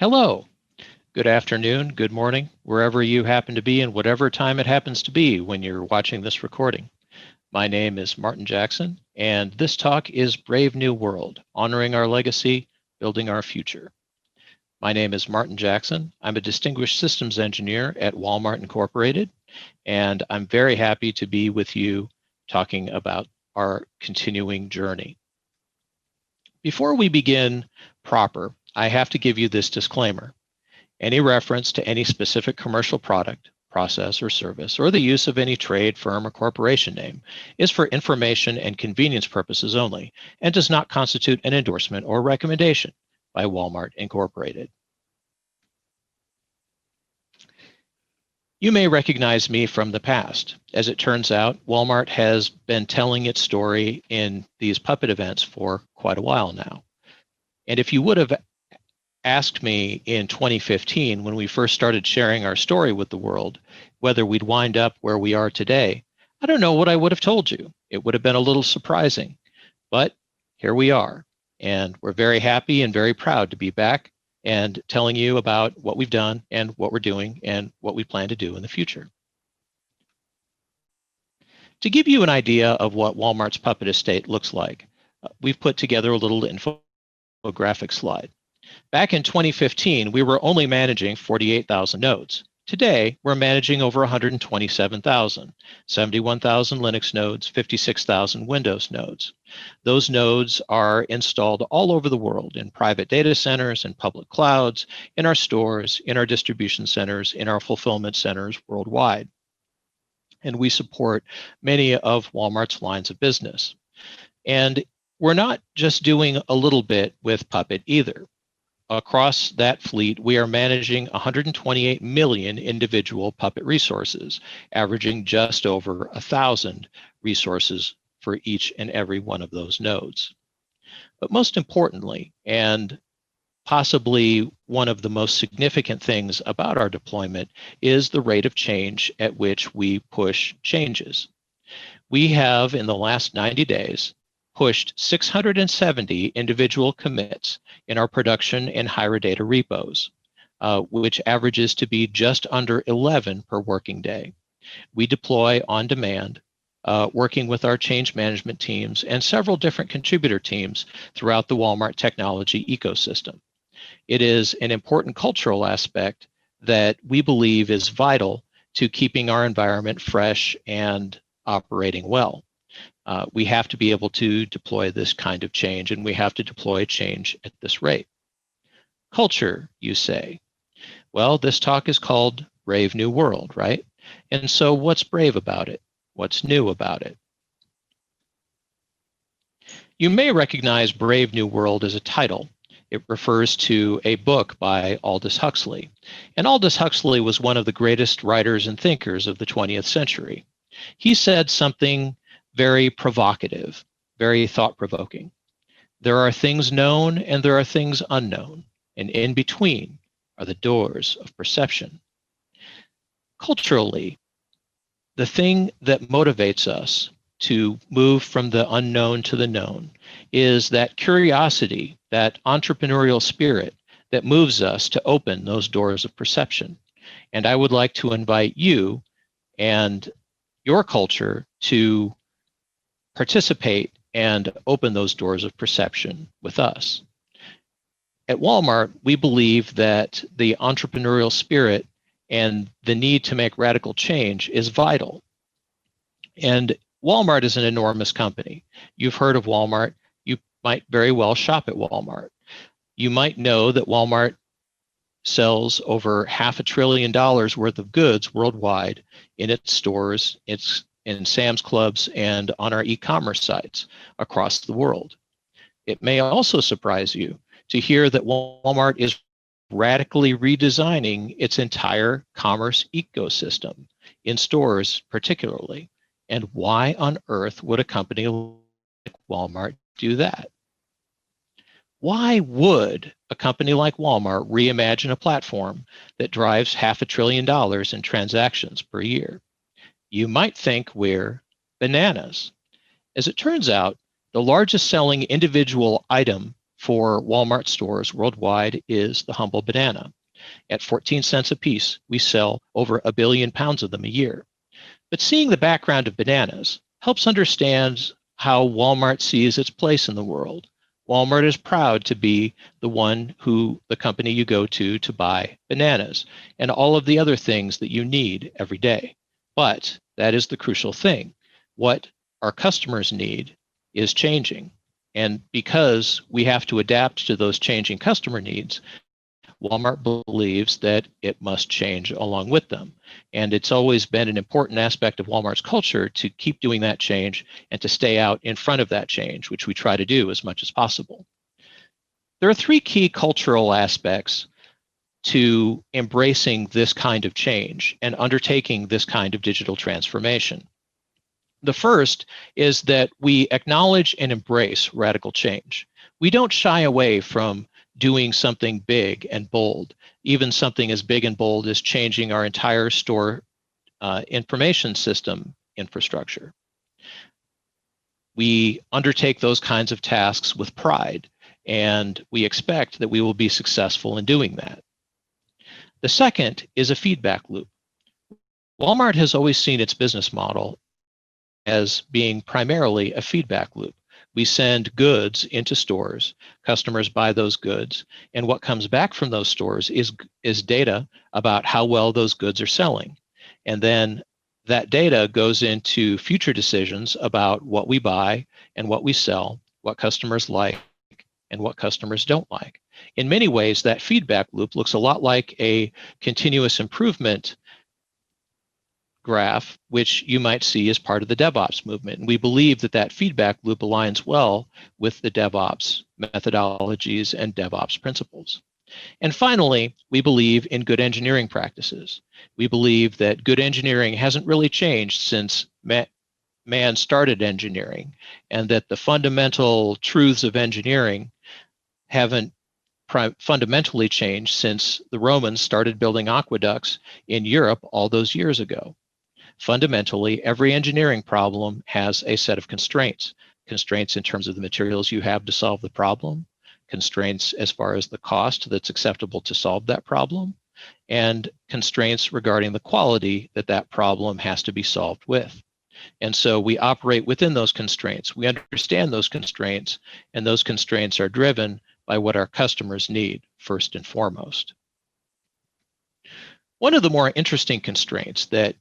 Hello, good afternoon, good morning, wherever you happen to be and whatever time it happens to be when you're watching this recording. My name is Martin Jackson, and this talk is Brave New World, Honoring Our Legacy, Building Our Future. My name is Martin Jackson. I'm a Distinguished Systems Engineer at Walmart Incorporated, and I'm very happy to be with you talking about our continuing journey. Before we begin proper, I have to give you this disclaimer. Any reference to any specific commercial product, process, or service, or the use of any trade, firm, or corporation name is for information and convenience purposes only and does not constitute an endorsement or recommendation by Walmart Incorporated. You may recognize me from the past. As it turns out, Walmart has been telling its story in these Puppet events for quite a while now. And if you would have asked me in 2015, when we first started sharing our story with the world, whether we'd wind up where we are today, I don't know what I would have told you. It would have been a little surprising, but here we are. And we're very happy and very proud to be back and telling you about what we've done and what we're doing and what we plan to do in the future. To give you an idea of what Walmart's Puppet estate looks like, we've put together a little infographic slide. Back in 2015, we were only managing 48,000 nodes. Today, we're managing over 127,000, 71,000 Linux nodes, 56,000 Windows nodes. Those nodes are installed all over the world in private data centers, in public clouds, in our stores, in our distribution centers, in our fulfillment centers worldwide. And we support many of Walmart's lines of business. And we're not just doing a little bit with Puppet either. Across that fleet, we are managing 128 million individual Puppet resources, averaging just over 1,000 resources for each and every one of those nodes. But most importantly, and possibly one of the most significant things about our deployment, is the rate of change at which we push changes. We have, in the last 90 days, pushed 670 individual commits in our production and Data repos, which averages to be just under 11 per working day. We deploy on demand, working with our change management teams and several different contributor teams throughout the Walmart technology ecosystem. It is an important cultural aspect that we believe is vital to keeping our environment fresh and operating well. We have to be able to deploy this kind of change, and we have to deploy change at this rate. Culture, you say. Well, this talk is called Brave New World, right? And so what's brave about it? What's new about it? You may recognize Brave New World as a title. It refers to a book by Aldous Huxley. And Aldous Huxley was one of the greatest writers and thinkers of the 20th century. He said something very provocative, very thought-provoking. There are things known and there are things unknown, and in between are the doors of perception. Culturally, the thing that motivates us to move from the unknown to the known is that curiosity, that entrepreneurial spirit that moves us to open those doors of perception. And I would like to invite you and your culture to participate and open those doors of perception with us. At Walmart, we believe that the entrepreneurial spirit and the need to make radical change is vital. And Walmart is an enormous company. You've heard of Walmart. You might very well shop at Walmart. You might know that Walmart sells over $500 billion worth of goods worldwide in its stores, in Sam's Clubs, and on our e-commerce sites across the world. It may also surprise you to hear that Walmart is radically redesigning its entire commerce ecosystem, in stores particularly. And why on earth would a company like Walmart do that? Why would a company like Walmart reimagine a platform that drives $500 billion in transactions per year? You might think we're bananas. As it turns out, the largest selling individual item for Walmart stores worldwide is the humble banana. At 14 cents a piece, we sell over 1 billion pounds of them a year. But seeing the background of bananas helps understand how Walmart sees its place in the world. Walmart is proud to be the company you go to buy bananas and all of the other things that you need every day. But that is the crucial thing. What our customers need is changing. And because we have to adapt to those changing customer needs, Walmart believes that it must change along with them. And it's always been an important aspect of Walmart's culture to keep doing that change and to stay out in front of that change, which we try to do as much as possible. There are 3 key cultural aspects to embracing this kind of change and undertaking this kind of digital transformation. The first is that we acknowledge and embrace radical change. We don't shy away from doing something big and bold, even something as big and bold as changing our entire store information system infrastructure. We undertake those kinds of tasks with pride, and we expect that we will be successful in doing that. The second is a feedback loop. Walmart has always seen its business model as being primarily a feedback loop. We send goods into stores, customers buy those goods, and what comes back from those stores is data about how well those goods are selling. And then that data goes into future decisions about what we buy and what we sell, what customers like and what customers don't like. In many ways, that feedback loop looks a lot like a continuous improvement graph, which you might see as part of the DevOps movement. And we believe that that feedback loop aligns well with the DevOps methodologies and DevOps principles. And finally, we believe in good engineering practices. We believe that good engineering hasn't really changed since man started engineering, and that the fundamental truths of engineering haven't fundamentally changed since the Romans started building aqueducts in Europe all those years ago. Fundamentally, every engineering problem has a set of constraints. Constraints in terms of the materials you have to solve the problem, constraints as far as the cost that's acceptable to solve that problem, and constraints regarding the quality that that problem has to be solved with. And so we operate within those constraints. We understand those constraints, and those constraints are driven by what our customers need first and foremost. One of the more interesting constraints that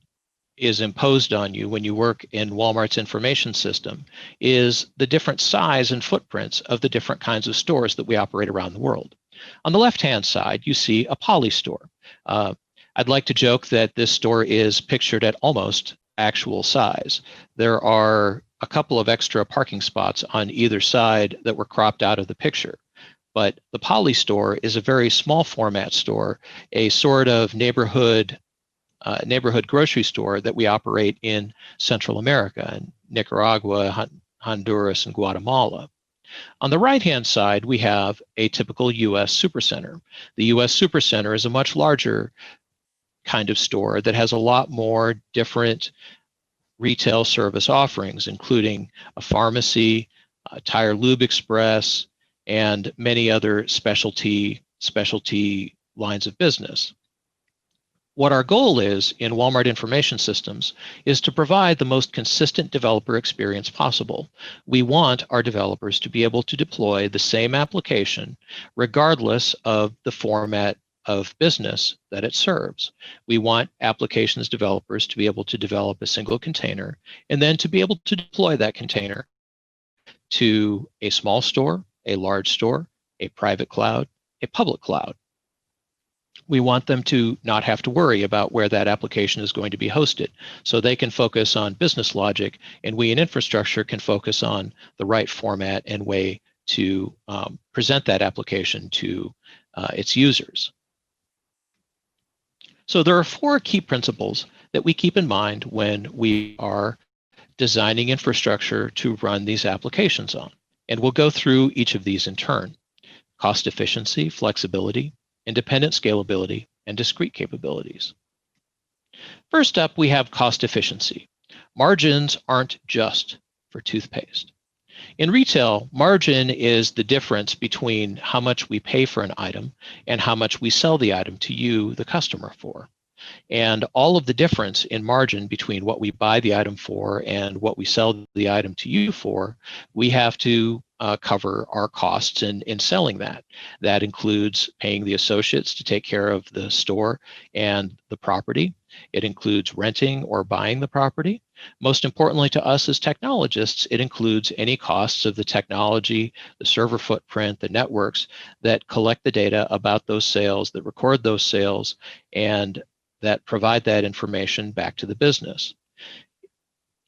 is imposed on you when you work in Walmart's information system is the different size and footprints of the different kinds of stores that we operate around the world. On the left-hand side, you see a poly store. I'd like to joke that this store is pictured at almost actual size. There are a couple of extra parking spots on either side that were cropped out of the picture. But the poly store is a very small format store, a sort of neighborhood grocery store that we operate in Central America, in Nicaragua, Honduras, and Guatemala. On the right-hand side, we have a typical U.S. supercenter. The U.S. supercenter is a much larger kind of store that has a lot more different retail service offerings, including a pharmacy, a tire lube express, and many other specialty lines of business. What our goal is in Walmart Information Systems is to provide the most consistent developer experience possible. We want our developers to be able to deploy the same application regardless of the format of business that it serves. We want applications developers to be able to develop a single container and then to be able to deploy that container to a small store, a large store, a private cloud, a public cloud. We want them to not have to worry about where that application is going to be hosted, so they can focus on business logic, and we in infrastructure can focus on the right format and way to present that application to its users. So there are 4 key principles that we keep in mind when we are designing infrastructure to run these applications on. And we'll go through each of these in turn: cost efficiency, flexibility, independent scalability, and discrete capabilities. First up, we have cost efficiency. Margins aren't just for toothpaste. In retail, margin is the difference between how much we pay for an item and how much we sell the item to you, the customer, for. And all of the difference in margin between what we buy the item for and what we sell the item to you for, we have to cover our costs in selling that. That includes paying the associates to take care of the store and the property. It includes renting or buying the property. Most importantly to us as technologists, it includes any costs of the technology, the server footprint, the networks that collect the data about those sales, that record those sales, and that provide that information back to the business.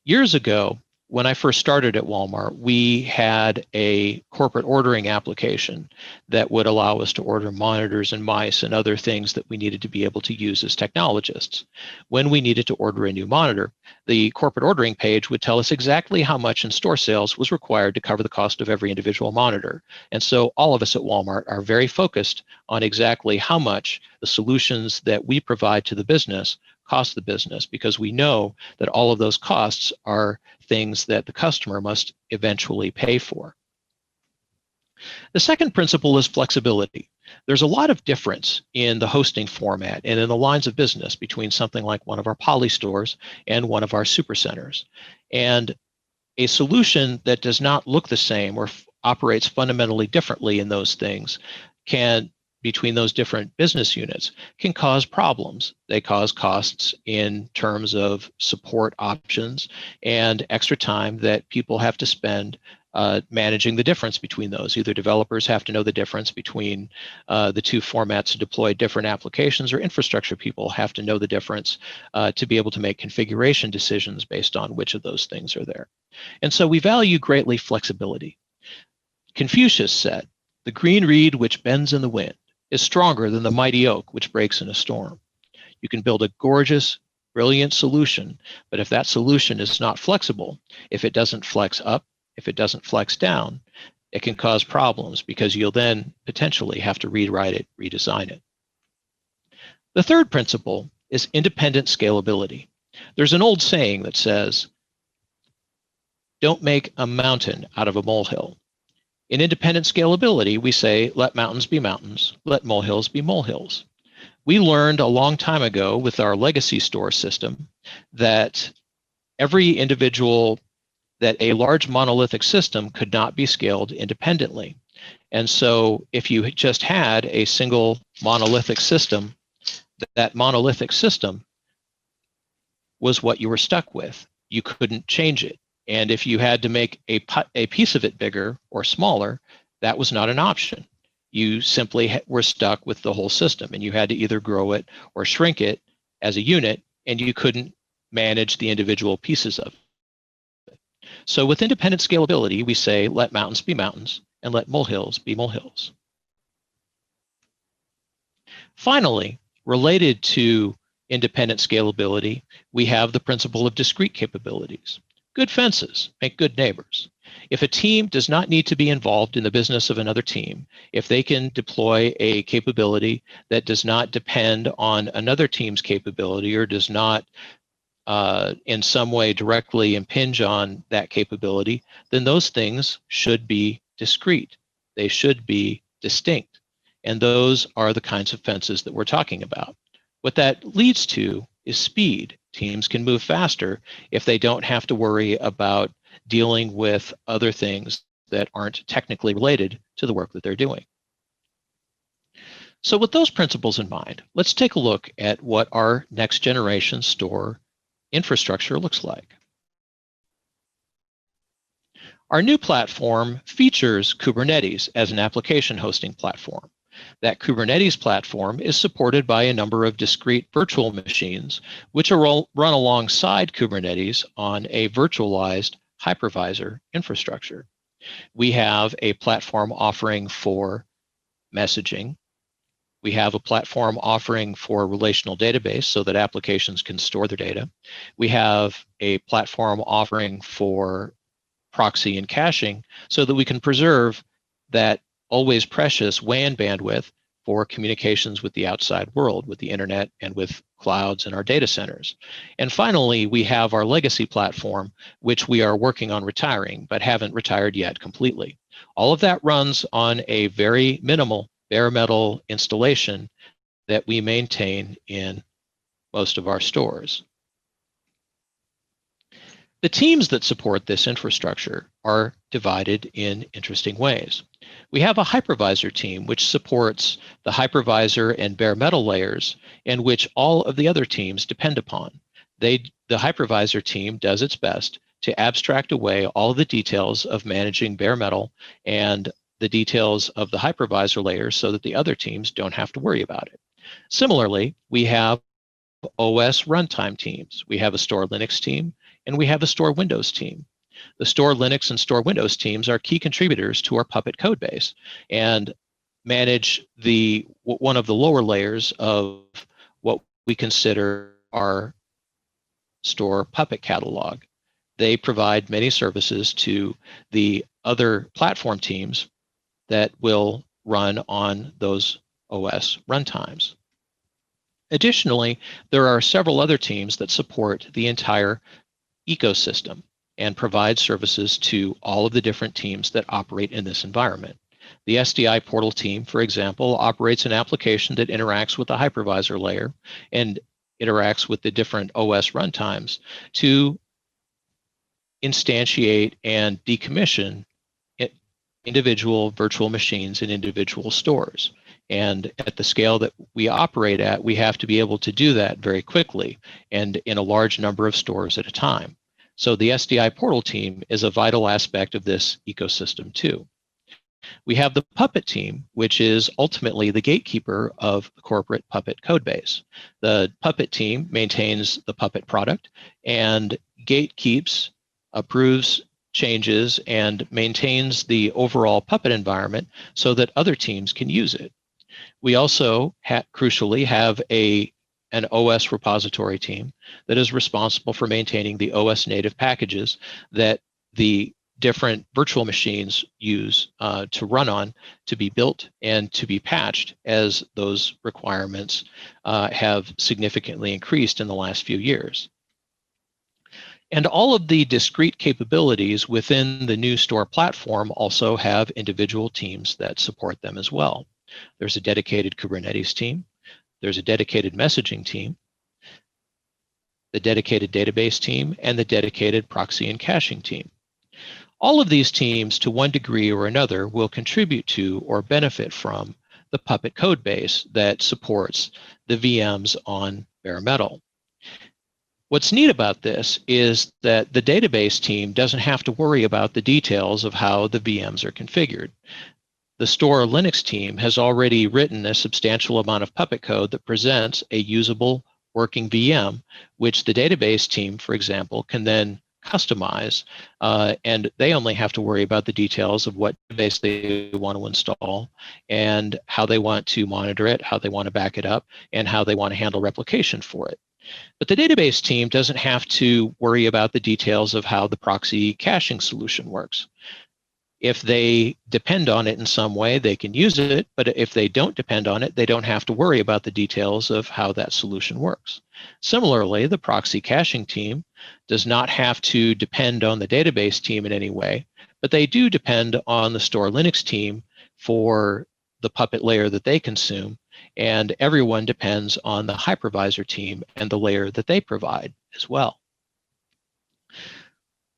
Years ago, when I first started at Walmart, we had a corporate ordering application that would allow us to order monitors and mice and other things that we needed to be able to use as technologists. When we needed to order a new monitor, the corporate ordering page would tell us exactly how much in store sales was required to cover the cost of every individual monitor. And so all of us at Walmart are very focused on exactly how much the solutions that we provide to the business cost the business, because we know that all of those costs are things that the customer must eventually pay for. The second principle is flexibility. There's a lot of difference in the hosting format and in the lines of business between something like one of our poly stores and one of our supercenters. And a solution that does not look the same or operates fundamentally differently in those things between those different business units can cause problems. They cause costs in terms of support options and extra time that people have to spend managing the difference between those. Either developers have to know the difference between the two formats to deploy different applications, or infrastructure people have to know the difference to be able to make configuration decisions based on which of those things are there. And so we value greatly flexibility. Confucius said, "The green reed which bends in the wind is stronger than the mighty oak which breaks in a storm." You can build a gorgeous, brilliant solution, but if that solution is not flexible, if it doesn't flex up, if it doesn't flex down, it can cause problems, because you'll then potentially have to rewrite it, redesign it. The third principle is independent scalability. There's an old saying that says, "Don't make a mountain out of a molehill." In independent scalability, we say, let mountains be mountains, let molehills be molehills. We learned a long time ago with our legacy store system that that a large monolithic system could not be scaled independently. And so if you just had a single monolithic system, that monolithic system was what you were stuck with. You couldn't change it. And if you had to make a piece of it bigger or smaller, that was not an option. You simply were stuck with the whole system, and you had to either grow it or shrink it as a unit, and you couldn't manage the individual pieces of it. So with independent scalability, we say, let mountains be mountains and let molehills be molehills. Finally, related to independent scalability, we have the principle of discrete capabilities. Good fences make good neighbors. If a team does not need to be involved in the business of another team, if they can deploy a capability that does not depend on another team's capability or does not in some way directly impinge on that capability, then those things should be discrete. They should be distinct. And those are the kinds of fences that we're talking about. What that leads to is speed. Teams can move faster if they don't have to worry about dealing with other things that aren't technically related to the work that they're doing. So with those principles in mind, let's take a look at what our next generation store infrastructure looks like. Our new platform features Kubernetes as an application hosting platform. That Kubernetes platform is supported by a number of discrete virtual machines, which are run alongside Kubernetes on a virtualized hypervisor infrastructure. We have a platform offering for messaging. We have a platform offering for relational database so that applications can store their data. We have a platform offering for proxy and caching so that we can preserve that always precious WAN bandwidth for communications with the outside world, with the internet and with clouds and our data centers. And finally, we have our legacy platform, which we are working on retiring, but haven't retired yet completely. All of that runs on a very minimal bare metal installation that we maintain in most of our stores. The teams that support this infrastructure are divided in interesting ways. We have a hypervisor team which supports the hypervisor and bare metal layers, and which all of the other teams depend upon. The hypervisor team does its best to abstract away all of the details of managing bare metal and the details of the hypervisor layers so that the other teams don't have to worry about it. Similarly, we have OS runtime teams. We have a store Linux team, and we have a store Windows team. The store Linux and store Windows teams are key contributors to our Puppet code base and manage one of the lower layers of what we consider our store Puppet catalog. They provide many services to the other platform teams that will run on those OS runtimes. Additionally, there are several other teams that support the entire ecosystem and provide services to all of the different teams that operate in this environment. The SDI portal team, for example, operates an application that interacts with the hypervisor layer and interacts with the different OS runtimes to instantiate and decommission individual virtual machines in individual stores. And at the scale that we operate at, we have to be able to do that very quickly and in a large number of stores at a time. So the SDI portal team is a vital aspect of this ecosystem too. We have the Puppet team, which is ultimately the gatekeeper of the corporate Puppet codebase. The Puppet team maintains the Puppet product and gatekeeps, approves changes, and maintains the overall Puppet environment so that other teams can use it. We also crucially have an OS repository team that is responsible for maintaining the OS native packages that the different virtual machines use to run on, to be built and to be patched as those requirements have significantly increased in the last few years. And all of the discrete capabilities within the new store platform also have individual teams that support them as well. There's a dedicated Kubernetes team. There's a dedicated messaging team, the dedicated database team, and the dedicated proxy and caching team. All of these teams, to one degree or another, will contribute to or benefit from the Puppet code base that supports the VMs on bare metal. What's neat about this is that the database team doesn't have to worry about the details of how the VMs are configured. The store Linux team has already written a substantial amount of Puppet code that presents a usable working VM, which the database team, for example, can then customize, and they only have to worry about the details of what database they want to install and how they want to monitor it, how they want to back it up, and how they want to handle replication for it. But the database team doesn't have to worry about the details of how the proxy caching solution works. If they depend on it in some way, they can use it, but if they don't depend on it, they don't have to worry about the details of how that solution works. Similarly, the proxy caching team does not have to depend on the database team in any way, but they do depend on the store Linux team for the Puppet layer that they consume, and everyone depends on the hypervisor team and the layer that they provide as well.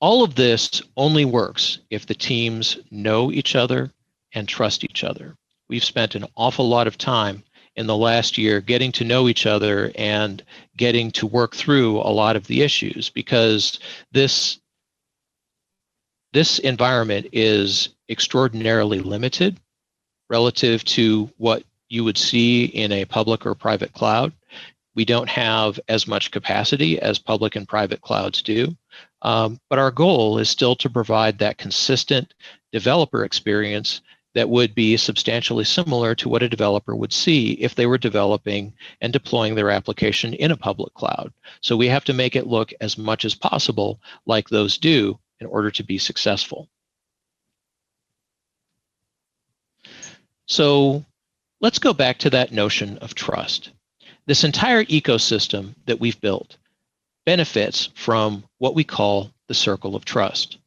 All of this only works if the teams know each other and trust each other. We've spent an awful lot of time in the last year getting to know each other and getting to work through a lot of the issues, because this environment is extraordinarily limited relative to what you would see in a public or private cloud. We don't have as much capacity as public and private clouds do. But our goal is still to provide that consistent developer experience that would be substantially similar to what a developer would see if they were developing and deploying their application in a public cloud. So we have to make it look as much as possible like those do in order to be successful. So Let's go back to that notion of trust. This entire ecosystem that we've built benefits from what we call the circle of trust.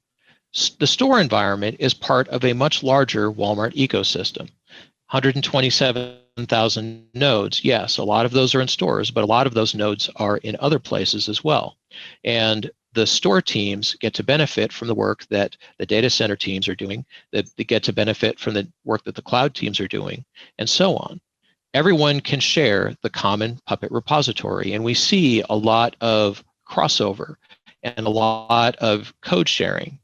The store environment is part of a much larger Walmart ecosystem. 127,000 nodes. Yes, a lot of those are in stores, but a lot of those nodes are in other places as well. And the store teams get to benefit from the work that the data center teams are doing, that they get to benefit from the work that the cloud teams are doing, and so on. Everyone can share the common Puppet repository, and we see a lot of crossover and a lot of code sharing.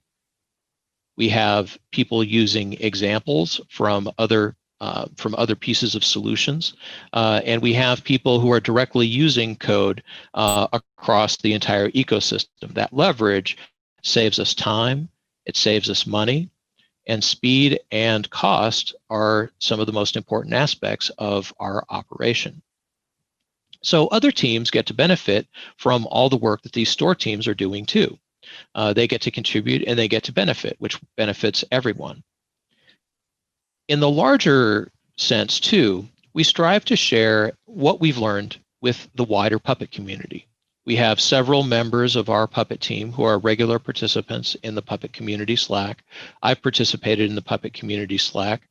We have people using examples from other pieces of solutions, and we have people who are directly using code across the entire ecosystem. That leverage saves us time, it saves us money, and speed and cost are some of the most important aspects of our operation. So other teams get to benefit from all the work that these store teams are doing too. They get to contribute and they get to benefit, which benefits everyone. In the larger sense too, we strive to share what we've learned with the wider Puppet community. We have several members of our Puppet team who are regular participants in the Puppet community Slack. I've participated in the Puppet community Slack.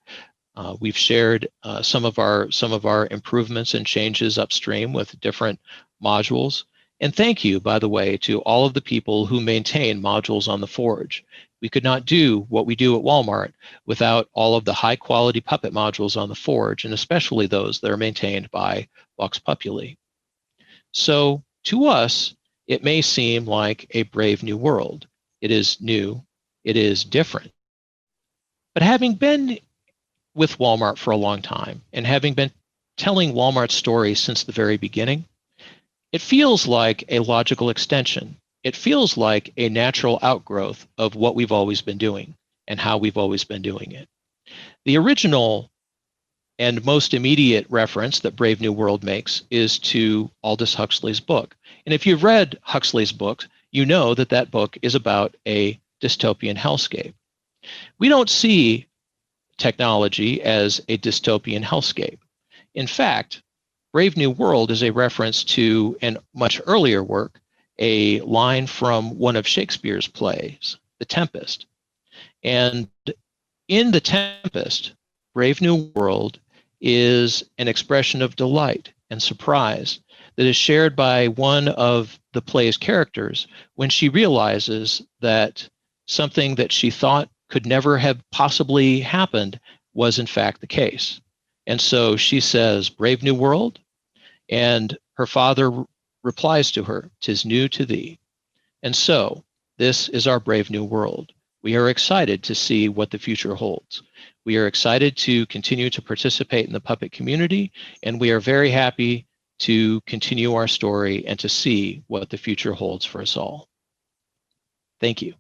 We've shared some of our improvements and changes upstream with different modules. And thank you, by the way, to all of the people who maintain modules on the Forge. We could not do what we do at Walmart without all of the high quality Puppet modules on the Forge, and especially those that are maintained by Vox Populi. So to us, it may seem like a brave new world. It is new, it is different. But having been with Walmart for a long time and having been telling Walmart's story since the very beginning, it feels like a logical extension. It feels like a natural outgrowth of what we've always been doing and how we've always been doing it. The original and most immediate reference that Brave New World makes is to Aldous Huxley's book. And if you've read Huxley's book, you know that that book is about a dystopian hellscape. We don't see technology as a dystopian hellscape. In fact, Brave New World is a reference to a much earlier work, a line from one of Shakespeare's plays, The Tempest. And in The Tempest, Brave New World is an expression of delight and surprise that is shared by one of the play's characters when she realizes that something that she thought could never have possibly happened was in fact the case. And so she says, "Brave new world," and her father replies to her, "'Tis new to thee." And so this is our brave new world. We are excited to see what the future holds. We are excited to continue to participate in the Puppet community, and we are very happy to continue our story and to see what the future holds for us all. Thank you.